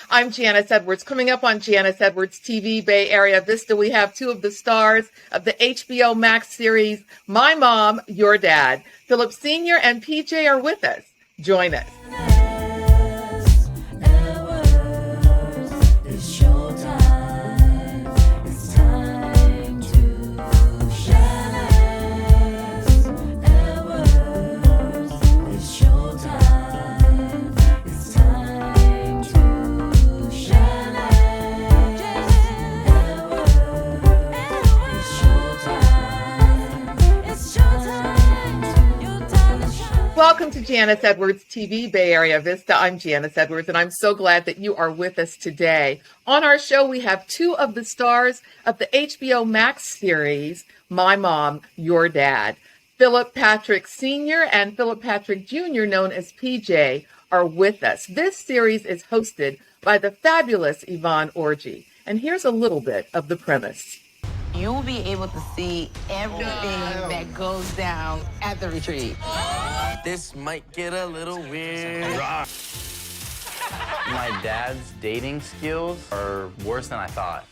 I'm Janice Edwards. Coming up on Janice Edwards TV, Bay Area Vista, we have two of the stars of the HBO Max series, My Mom, Your Dad. Philip Sr. and PJ are with us. Join us. Welcome to Janice Edwards TV, Bay Area Vista. I'm Janice Edwards, and I'm so glad that you are with us today. On our show, we have two of the stars of the HBO Max series, My Mom, Your Dad. Philip Patrick Sr. and Philip Patrick Jr., known as PJ, are with us. This series is hosted by the fabulous Yvonne Orji. And here's a little bit of the premise. You'll be able to see everything that goes down at the retreat. This might get a little weird. My dad's dating skills are worse than I thought.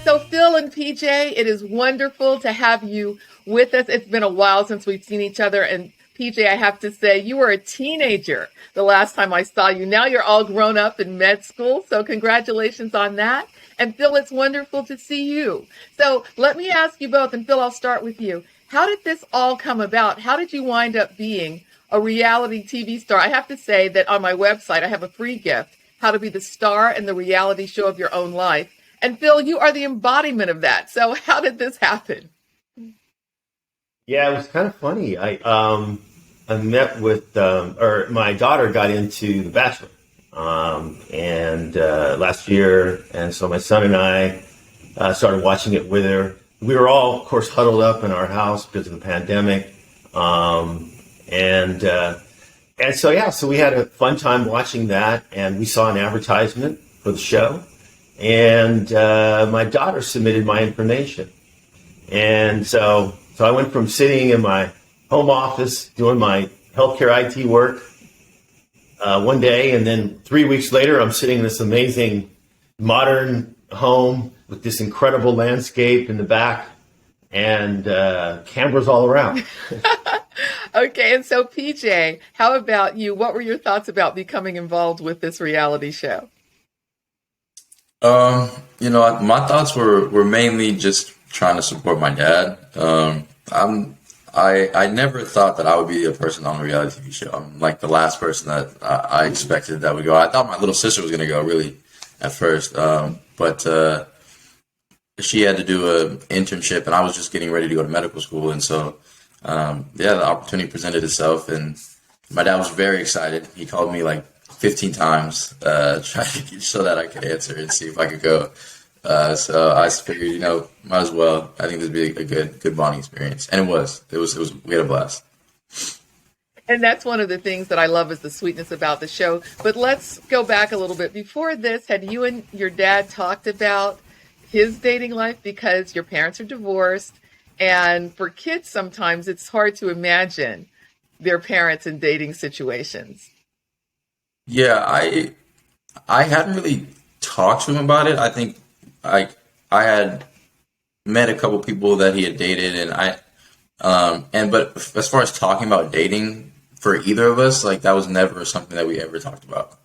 So Phil and PJ, it is wonderful to have you with us. It's been a while since we've seen each other, and PJ, I have to say, you were a teenager the last time I saw you. Now you're all grown up in med school, so congratulations on that. And Phil, it's wonderful to see you. So let me ask you both, and Phil, I'll start with you. How did this all come about? How did you wind up being a reality TV star? I have to say that on my website, I have a free gift, How to Be the Star in the Reality Show of Your Own Life. And Phil, you are the embodiment of that. So how did this happen? Yeah, it was kind of funny. I met with, or my daughter got into The Bachelor, last year, and so my son and I started watching it with her. We were all, of course, huddled up in our house because of the pandemic, so we had a fun time watching that, and we saw an advertisement for the show, and my daughter submitted my information, and so I went from sitting in my home office doing my healthcare IT work one day, and then 3 weeks later, I'm sitting in this amazing modern home with this incredible landscape in the back and cameras all around. Okay, and so PJ, how about you? What were your thoughts about becoming involved with this reality show? My thoughts were mainly just trying to support my dad. I never thought that I would be a person on a reality TV show. I'm like the last person that I expected that would go. I thought my little sister was going to go really at first, but she had to do an internship, and I was just getting ready to go to medical school, and so the opportunity presented itself, and my dad was very excited. He called me like 15 times, trying to so that I could answer and see if I could go. So I figured, might as well. I think this would be a good bonding experience. And it was, we had a blast. And that's one of the things that I love is the sweetness about the show. But let's go back a little bit. Before this, had you and your dad talked about his dating life? Because your parents are divorced. And for kids, sometimes it's hard to imagine their parents in dating situations. Yeah, I hadn't really talked to him about it. I think I had met a couple people that he had dated, but as far as talking about dating for either of us, like that was never something that we ever talked about.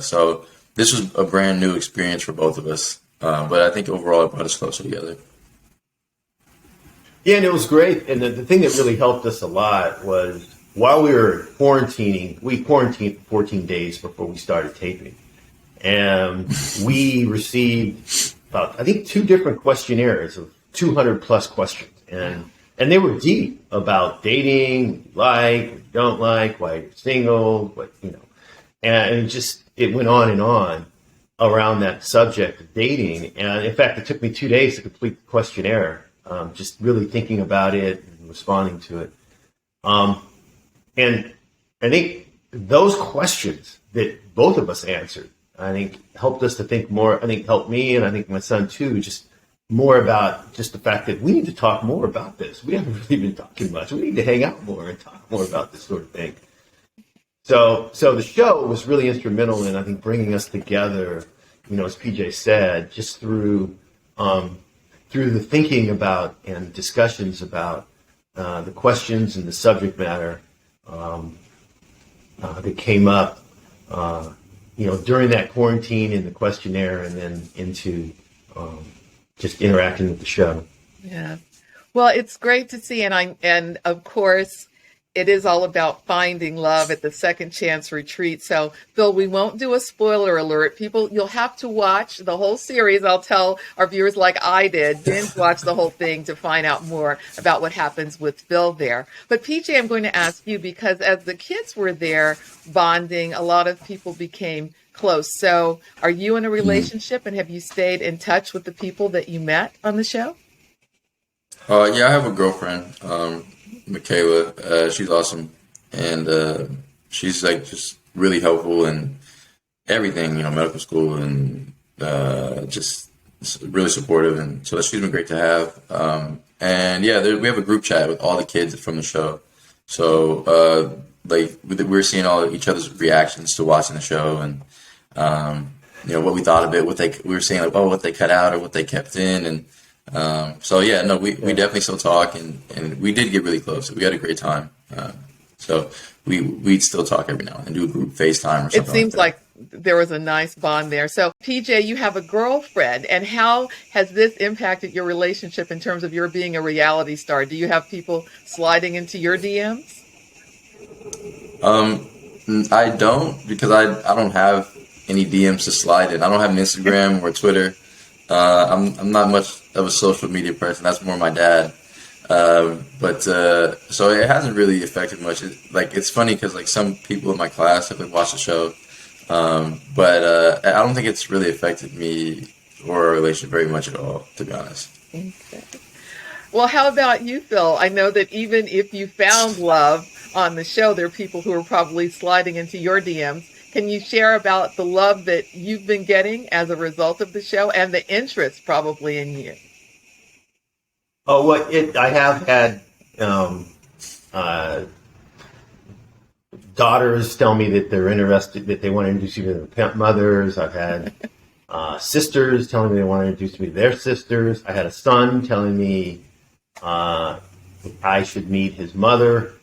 So this was a brand new experience for both of us. But I think overall it brought us closer together. Yeah, and it was great. And the thing that really helped us a lot was while we were quarantining, we quarantined for 14 days before we started taping. And we received about, I think, 2 different questionnaires of 200 plus questions. And they were deep about dating, what you don't like, why you're single, and it went on and on around that subject of dating. And in fact, it took me 2 days to complete the questionnaire, just really thinking about it and responding to it. And I think those questions that both of us answered, I think helped us to think more. I think helped me, and I think my son too, just more about just the fact that we need to talk more about this. We haven't really been talking much. We need to hang out more and talk more about this sort of thing. So the show was really instrumental in, I think, bringing us together, as PJ said, just through the thinking about and discussions about the questions and the subject matter that came up, during that quarantine and the questionnaire, and then into just interacting with the show. Yeah. Well, it's great to see. And of course, it is all about finding love at the Second Chance Retreat. So, Phil, we won't do a spoiler alert. People, you'll have to watch the whole series. I'll tell our viewers, like I did, binge watch the whole thing to find out more about what happens with Phil there. But PJ, I'm going to ask you, because as the kids were there bonding, a lot of people became close. So are you in a relationship, and have you stayed in touch with the people that you met on the show? Yeah, I have a girlfriend, Michaela. She's awesome, and she's like just really helpful in everything, medical school, and just really supportive, and so she's been great to have. And yeah, we have a group chat with all the kids from the show, so we're seeing all each other's reactions to watching the show, and what we thought of it, we were saying like, what they cut out or what they kept in, and we definitely still talk, and we did get really close. We had a great time. So we'd still talk every now and then, do a group FaceTime or something. It seems like there was a nice bond there. So PJ, you have a girlfriend, and how has this impacted your relationship in terms of your being a reality star? Do you have people sliding into your DMs? I don't, because I don't have any DMs to slide in. I don't have an Instagram or Twitter. I'm not much of a social media person. That's more my dad. So it hasn't really affected much. It's funny because like some people in my class have watched the show, but I don't think it's really affected me or our relationship very much at all, to be honest. Okay. Well, how about you, Phil? I know that even if you found love on the show, there are people who are probably sliding into your DMs. Can you share about the love that you've been getting as a result of the show, and the interest probably in you? Oh, well, I have had daughters tell me that they're interested, that they want to introduce me to their mothers. I've had sisters telling me they want to introduce me to their sisters. I had a son telling me I should meet his mother.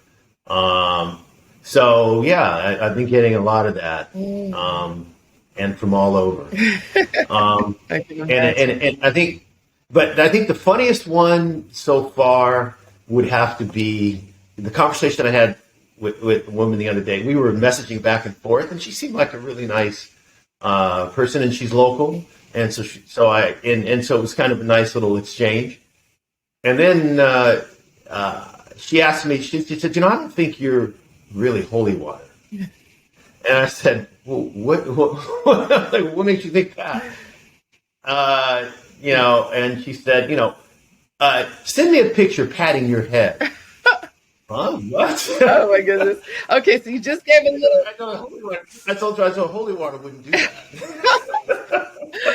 So yeah, I've been getting a lot of that, and from all over. And I think the funniest one so far would have to be the conversation I had with a woman the other day. We were messaging back and forth, and she seemed like a really nice person, and she's local, and so it was kind of a nice little exchange. And then she asked me, she said, I don't think you're really holy water. And I said, well, what makes you think that? And she said, send me a picture patting your head. Huh? What? Oh my goodness. Okay, so you just gave a little. I told her holy water wouldn't do that.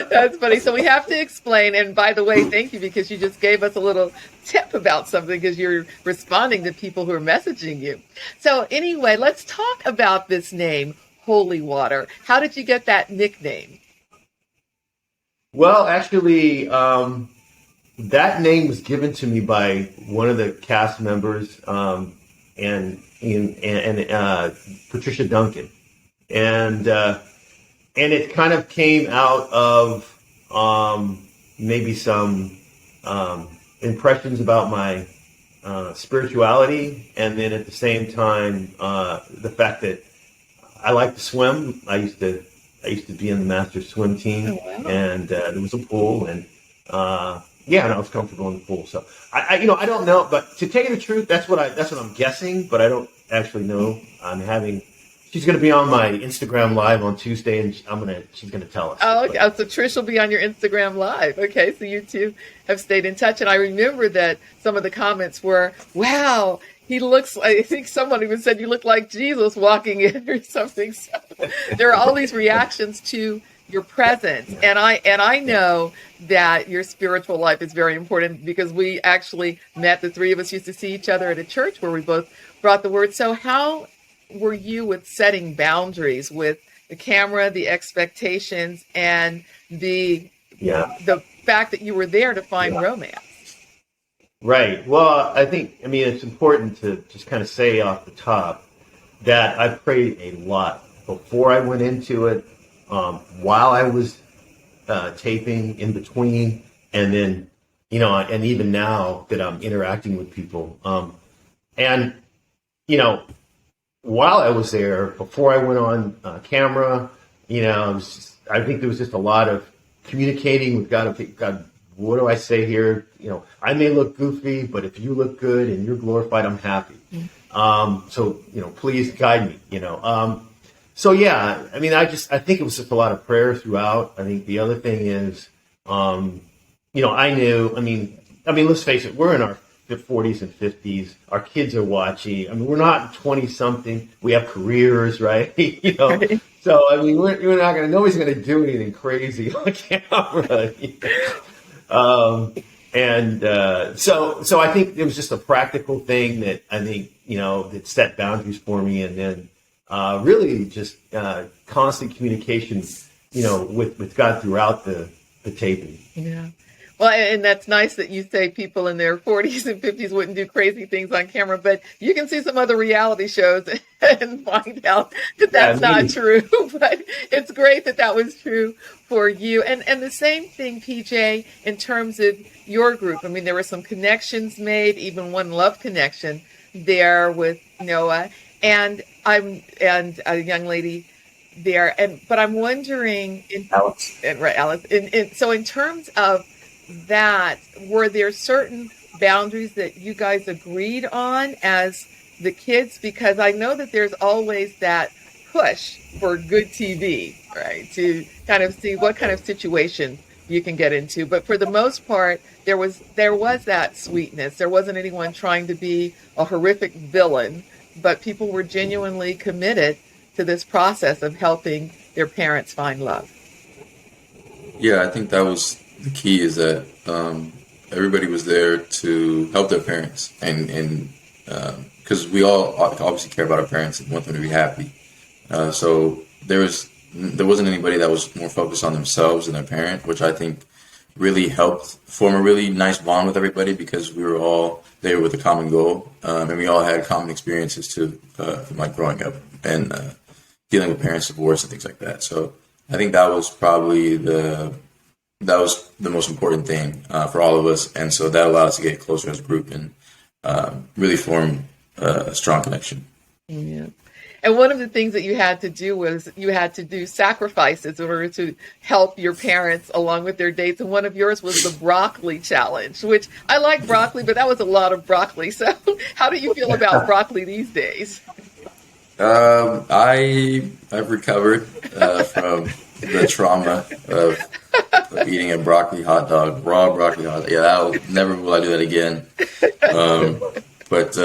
That's funny. So we have to explain. And by the way, thank you, because you just gave us a little tip about something, because you're responding to people who are messaging you. So anyway, let's talk about this name, Holy Water. How did you get that nickname? Well, actually, that name was given to me by one of the cast members, and Patricia Duncan, and it kind of came out of maybe some impressions about my spirituality, and then at the same time the fact that I like to swim. I used to be in the master swim team. Oh, wow. And there was a pool, and and I was comfortable in the pool. So I don't know, but to tell you the truth, that's what I'm guessing, but I don't actually know. She's going to be on my Instagram Live on Tuesday, and she's going to tell us. Oh, okay. So Trish will be on your Instagram Live. Okay, so you two have stayed in touch. And I remember that some of the comments were, wow, he looks, I think someone even said you look like Jesus walking in or something. So there are all these reactions to your presence. And I know that your spiritual life is very important because we actually met, the three of us used to see each other at a church where we both brought the word. So how were you with setting boundaries with the camera, the expectations, and the fact that you were there to find romance? Right. Well, I mean, it's important to just kind of say off the top that I prayed a lot before I went into it, while I was taping, in between, and then, and even now that I'm interacting with people. And, while I was there, before I went on camera, I think there was just a lot of communicating with God, what do I say here? I may look goofy, but if you look good and you're glorified, I'm happy. So, please guide me, So, yeah, I mean, I think it was just a lot of prayer throughout. I think the other thing is, I mean, let's face it, we're in our 40s and 50s. Our kids are watching. I mean, we're not 20 something. We have careers, right? So, I mean, nobody's going to do anything crazy on camera. So I think it was just a practical thing that I think, that set boundaries for me. And then, really just, constant communication, with God throughout the taping. Yeah. Well, and that's nice that you say people in their 40s and 50s wouldn't do crazy things on camera, but you can see some other reality shows and find out that that's not true. But it's great that was true for you. And the same thing, PJ, in terms of your group. I mean, there were some connections made, even one love connection there with Noah and a young lady there. But I'm wondering, Alice. Right, Alice. So in terms of that, were there certain boundaries that you guys agreed on as the kids? Because I know that there's always that push for good TV, right? To kind of see what kind of situation you can get into. But for the most part, there was that sweetness. There wasn't anyone trying to be a horrific villain, but people were genuinely committed to this process of helping their parents find love. Yeah, I think that was the key, is that everybody was there to help their parents, and because we all obviously care about our parents and want them to be happy. So there wasn't anybody that was more focused on themselves and their parent, which I think really helped form a really nice bond with everybody, because we were all there with a common goal, and we all had common experiences too, from like growing up and dealing with parents' divorce and things like that. So I think that was probably the most important thing for all of us, and so that allowed us to get closer as a group and really form a strong connection. Yeah. And one of the things that you had to do was you had to do sacrifices in order to help your parents along with their dates. And one of yours was the broccoli challenge, which I like broccoli, but that was a lot of broccoli. So how do you feel about broccoli these days? I've recovered from the trauma of eating a broccoli hot dog, raw broccoli hot dog. Yeah, never will I do that again. But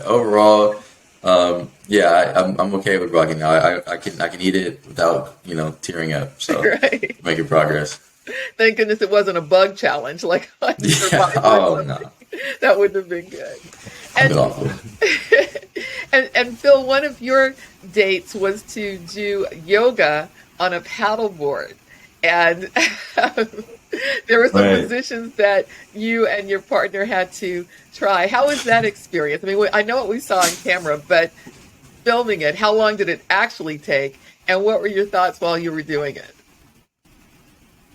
overall, I'm okay with broccoli now. I can eat it without tearing up. So right. Making progress. Thank goodness it wasn't a bug challenge like on your body. Oh no, that wouldn't have been good. And awful. And Phil, one of your dates was to do yoga on a paddleboard, and there were some positions that you and your partner had to try. How was that experience? I mean, I know what we saw on camera, but filming it, how long did it actually take, and what were your thoughts while you were doing it?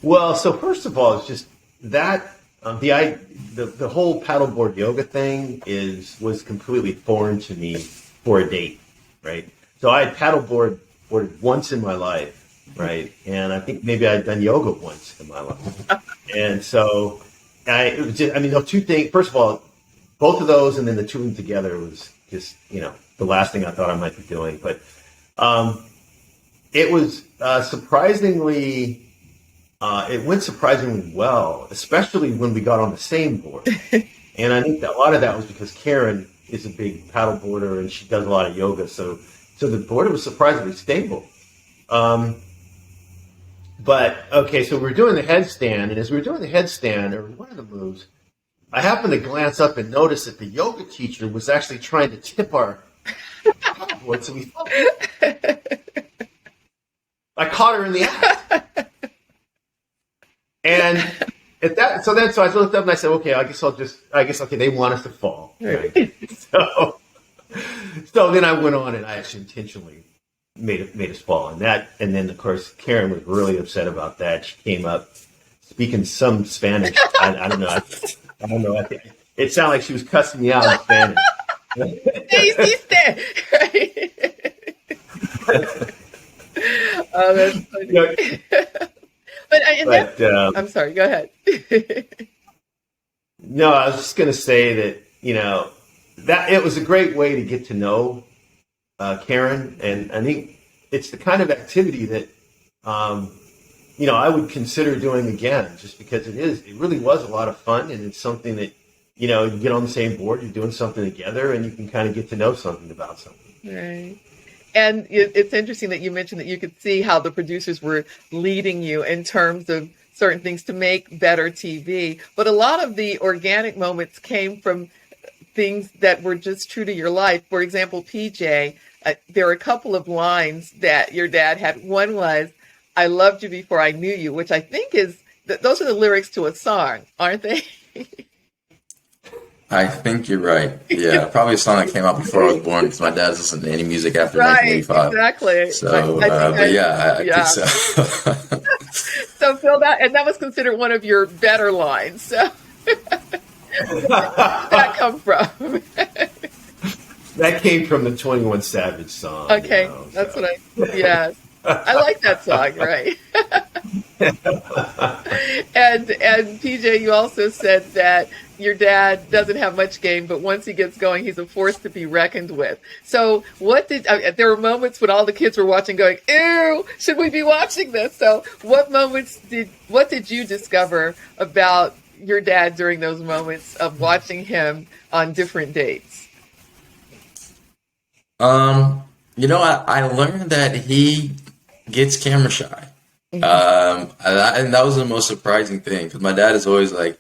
Well, so first of all, it's just that the whole paddleboard yoga thing was completely foreign to me for a date, right? So I had paddleboarded once in my life, right? And I think maybe I'd done yoga once in my life. And so the two things, first of all, both of those and then the two of them together was just, the last thing I thought I might be doing. But it was surprisingly, it went surprisingly well, especially when we got on the same board. And I think that a lot of that was because Karen is a big paddleboarder and she does a lot of yoga. So the board was surprisingly stable. But okay, so we're doing the headstand, and as we were doing the headstand, or one of the moves, I happened to glance up and notice that the yoga teacher was actually trying to tip our paddleboard, so we I caught her in the act. And at that, so I looked up and I said, okay, I guess okay, they want us to fall. Right? So then I went on and I actually intentionally made us fall. And then of course Karen was really upset about that. She came up speaking some Spanish. I don't know. I don't know. It sounded like she was cussing me out in Spanish. Oh, that's funny. I'm sorry, go ahead. No, I was just going to say that, that it was a great way to get to know Karen. And I think it's the kind of activity that, I would consider doing again, just because it really was a lot of fun. And it's something that, you get on the same board, you're doing something together, and you can kind of get to know something about something. Right. And it's interesting that you mentioned that you could see how the producers were leading you in terms of certain things to make better TV. But a lot of the organic moments came from things that were just true to your life. For example, PJ, there are a couple of lines that your dad had. One was, "I loved you before I knew you," which I think those are the lyrics to a song, aren't they? I think you're right. Yeah, probably a song that came out before I was born because my dad doesn't listen to any music after 1985. Exactly. So, I think so. So, Phil, that was considered one of your better lines. So, where did that come from? That came from the 21 Savage song. Okay, that's what yes. I like that song, right? And PJ, you also said that your dad doesn't have much game, but once he gets going, he's a force to be reckoned with. So there were moments when all the kids were watching going, ew, should we be watching this? So what did you discover about your dad during those moments of watching him on different dates? I learned that he gets camera shy. And that was the most surprising thing because my dad is always my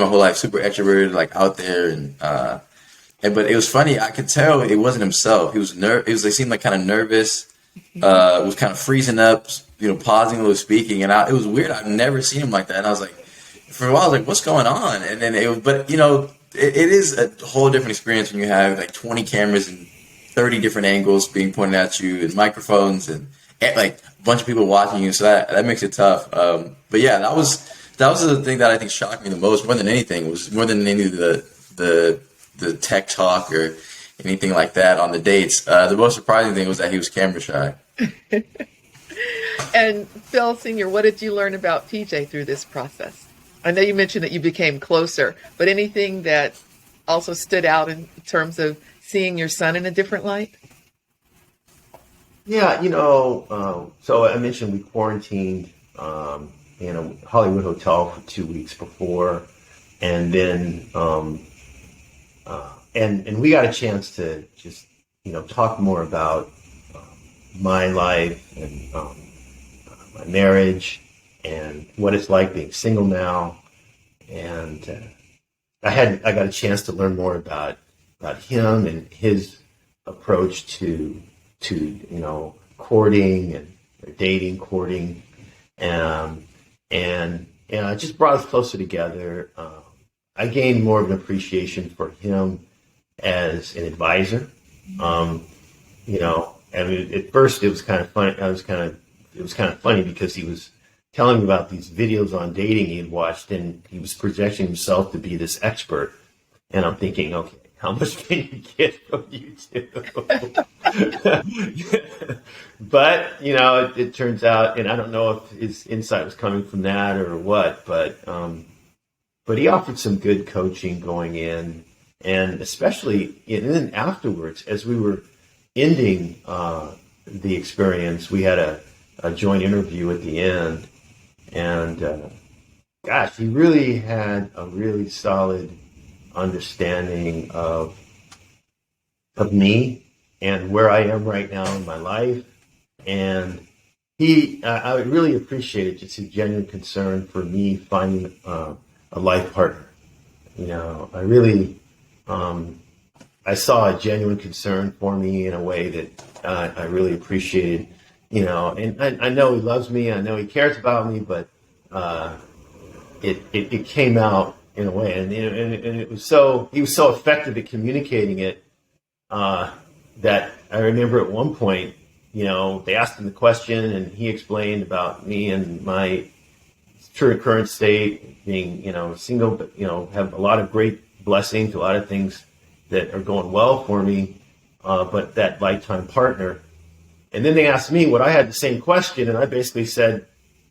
whole life, super extroverted, out there. But it was funny. I could tell it wasn't himself. He was he seemed kind of nervous, was kind of freezing up, pausing when he was speaking. And it was weird. I've never seen him like that. And I was for a while, I was what's going on? And then it is a whole different experience when you have 20 cameras and 30 different angles being pointed at you and microphones and a bunch of people watching you. So that makes it tough. But yeah, that was the thing that I think shocked me the most, more than anything, was more than any of the tech talk or anything like that on the dates. The most surprising thing was that he was camera shy. And Phil Sr., what did you learn about PJ through this process? I know you mentioned that you became closer, but anything that also stood out in terms of seeing your son in a different light? Yeah, so I mentioned we quarantined in a Hollywood hotel for 2 weeks before, and then and we got a chance to just talk more about my life and my marriage and what it's like being single now, and I got a chance to learn more about him and his approach to courting and courting, and it just brought us closer together. I gained more of an appreciation for him as an advisor. At first it was kind of funny. It was kind of funny because he was telling me about these videos on dating he had watched, and he was projecting himself to be this expert. And I'm thinking, okay, how much can you get from YouTube? But, it turns out, and I don't know if his insight was coming from that or what, but he offered some good coaching going in, and especially, and then afterwards, as we were ending the experience, we had a joint interview at the end, and gosh, he really had a really solid understanding of me and where I am right now in my life, and I would really appreciate just his genuine concern for me finding a life partner. I really, I saw a genuine concern for me in a way that I really appreciated. And I know he loves me. I know he cares about me, but it came out in a way, and it was he was so effective at communicating it that I remember at one point, they asked him the question, and he explained about me and my current state, being single, but have a lot of great blessings, a lot of things that are going well for me, but that lifetime partner. And then they asked me what I had the same question, and I basically said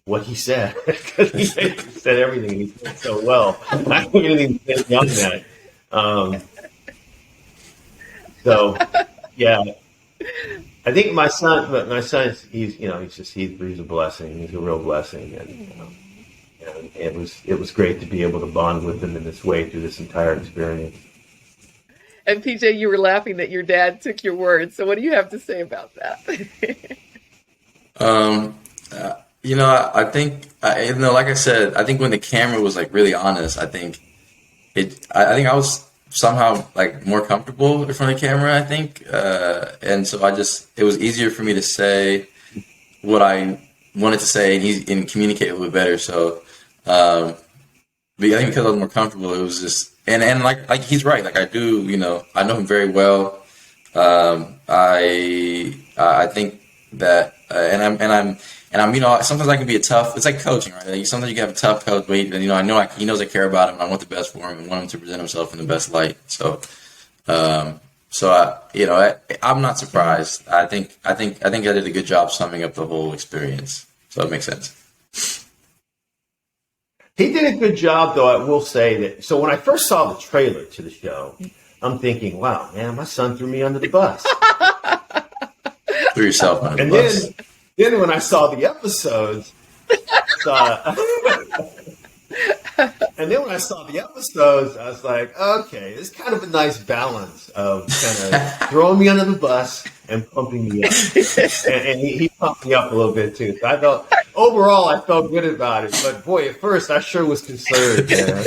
what he said, because he said everything. He said so well. I don't even say beyond that. So, yeah, I think my son, he's a blessing. He's a real blessing, and it was great to be able to bond with him in this way through this entire experience. And PJ, you were laughing that your dad took your words. So what do you have to say about that? I think, like I said, I think when the camera was like really honest, I think I was somehow like more comfortable in front of the camera, I think. And so it was easier for me to say what I wanted to say and communicate a little bit better. So, I think because I was more comfortable, it was just, and like he's right. Like I do, I know him very well. I think that, and I'm, sometimes I can be a tough. It's like coaching, right? Like sometimes you can have a tough coach, but I know he knows I care about him. And I want the best for him and want him to present himself in the best light. So, I'm not surprised. I think I did a good job summing up the whole experience. So it makes sense. He did a good job, though. I will say that. So when I first saw the trailer to the show, I'm thinking, "Wow, man, my son threw me under the bus." Threw yourself under the bus. Then when I saw the episodes, I was like, "Okay, it's kind of a nice balance of kind of throwing me under the bus and pumping me up." and he pumped me up a little bit too. So I felt good about it. But boy, at first I sure was concerned, man.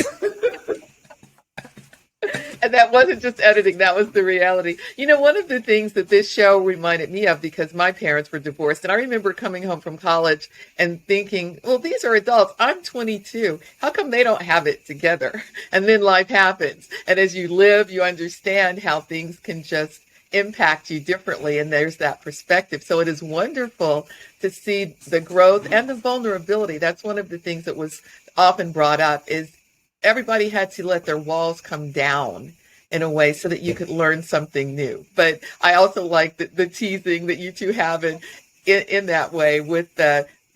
And that wasn't just editing, that was the reality. One of the things that this show reminded me of, because my parents were divorced, and I remember coming home from college and thinking, well, these are adults. I'm 22. How come they don't have it together? And then life happens. And as you live, you understand how things can just impact you differently. And there's that perspective. So it is wonderful to see the growth and the vulnerability. That's one of the things that was often brought up, is everybody had to let their walls come down in a way so that you could learn something new. But I also like the teasing that you two have in that way with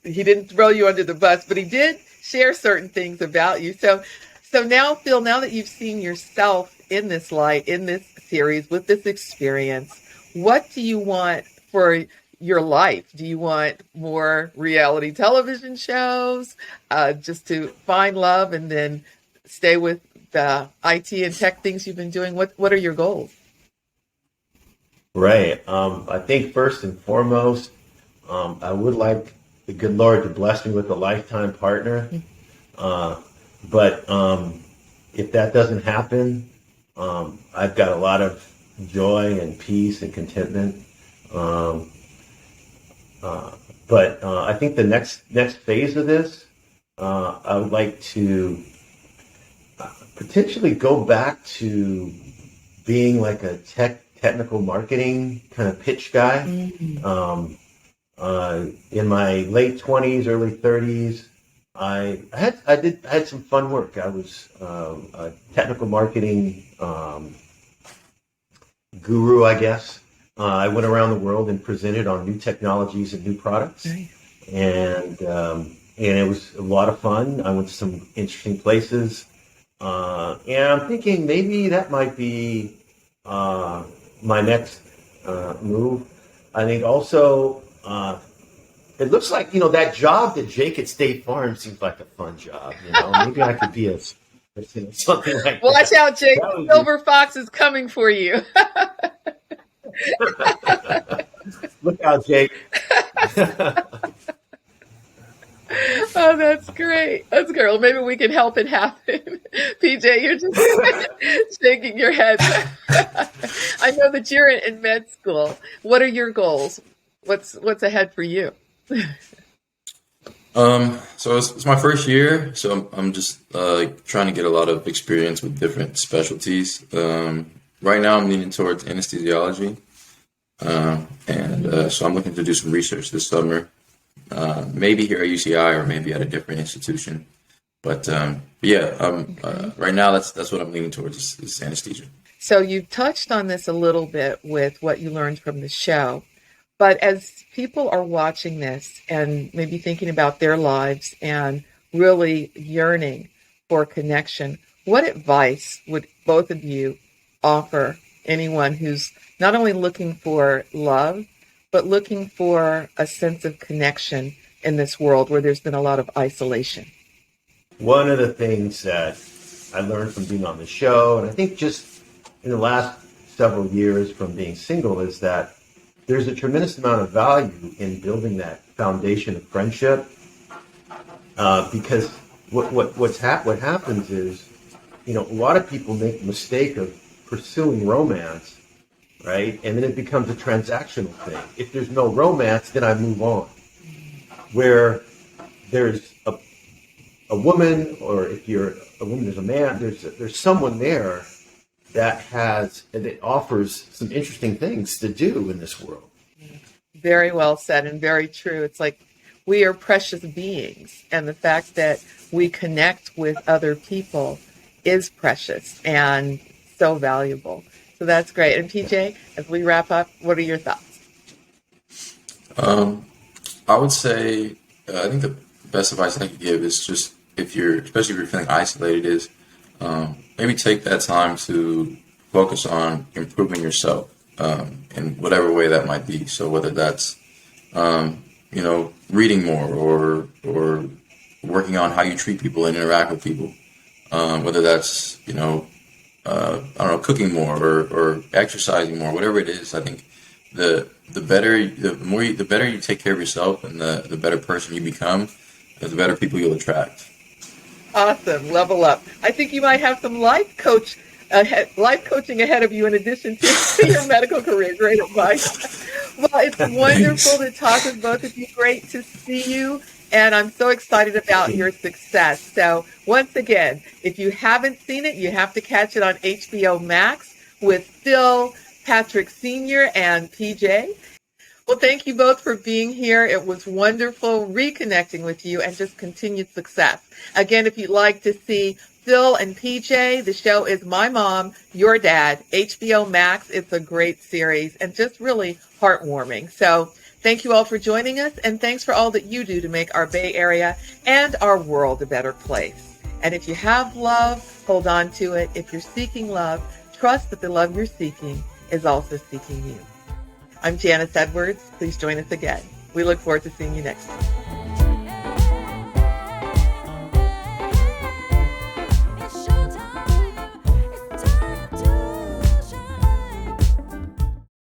he didn't throw you under the bus, but he did share certain things about you. So now, Phil, now that you've seen yourself in this light, in this series, with this experience, what do you want for your life? Do you want more reality television shows, just to find love and then stay with the IT and tech things you've been doing? What are your goals? Right. I think first and foremost, I would like the good Lord to bless me with a lifetime partner. But if that doesn't happen, I've got a lot of joy and peace and contentment. But I think the next phase of this, I would like to potentially go back to being like a technical marketing kind of pitch guy. In my late 20s, early 30s, I had some fun work. I was a technical marketing guru, I guess. I went around the world and presented on new technologies and new products. Nice. And it was a lot of fun. I went to some interesting places. And I'm thinking maybe that might be my next move. I think also it looks like, that job that Jake at State Farm seems like a fun job. Maybe I could be something like that. Watch out, Jake. Silver Fox is coming for you. Look out, Jake. Oh, that's great. That's great. Well, maybe we can help it happen. PJ, you're just shaking your head. I know that you're in med school. What are your goals? What's ahead for you? So it's my first year, so I'm just trying to get a lot of experience with different specialties. Right now, I'm leaning towards anesthesiology, and so I'm looking to do some research this summer, maybe here at UCI or maybe at a different institution. But right now that's what I'm leaning towards is anesthesia. So you touched on this a little bit with what you learned from the show. But as people are watching this and maybe thinking about their lives and really yearning for connection, what advice would both of you offer anyone who's not only looking for love, but looking for a sense of connection in this world where there's been a lot of isolation? One of the things that I learned from being on the show, and I think just in the last several years from being single, is that there's a tremendous amount of value in building that foundation of friendship, because what happens is, a lot of people make the mistake of pursuing romance, right? And then it becomes a transactional thing. If there's no romance, then I move on. Where there's a woman, or if you're a woman, there's a man, there's someone there that offers some interesting things to do in this world. Very well said and very true. It's like we are precious beings, and the fact that we connect with other people is precious and so valuable. So that's great. And PJ, as we wrap up, what are your thoughts? I would say I think the best advice I could give is just especially if you're feeling isolated, is maybe take that time to focus on improving yourself in whatever way that might be. So whether that's reading more or working on how you treat people and interact with people, whether that's cooking more or exercising more, whatever it is. I think the better you take care of yourself and the better person you become, the better people you'll attract. Awesome. Level up. I think you might have some life coaching ahead of you in addition to your medical career. Great advice. Well, it's wonderful to talk with both of you. Great to see you. And I'm so excited about your success. So once again, if you haven't seen it, you have to catch it on HBO Max with Phil, Patrick Sr., and PJ. Well, thank you both for being here. It was wonderful reconnecting with you, and just continued success. Again, if you'd like to see Phil and PJ, the show is My Mom, Your Dad, HBO Max. It's a great series and just really heartwarming. So thank you all for joining us, and thanks for all that you do to make our Bay Area and our world a better place. And if you have love, hold on to it. If you're seeking love, trust that the love you're seeking is also seeking you. I'm Janice Edwards. Please join us again. We look forward to seeing you next time.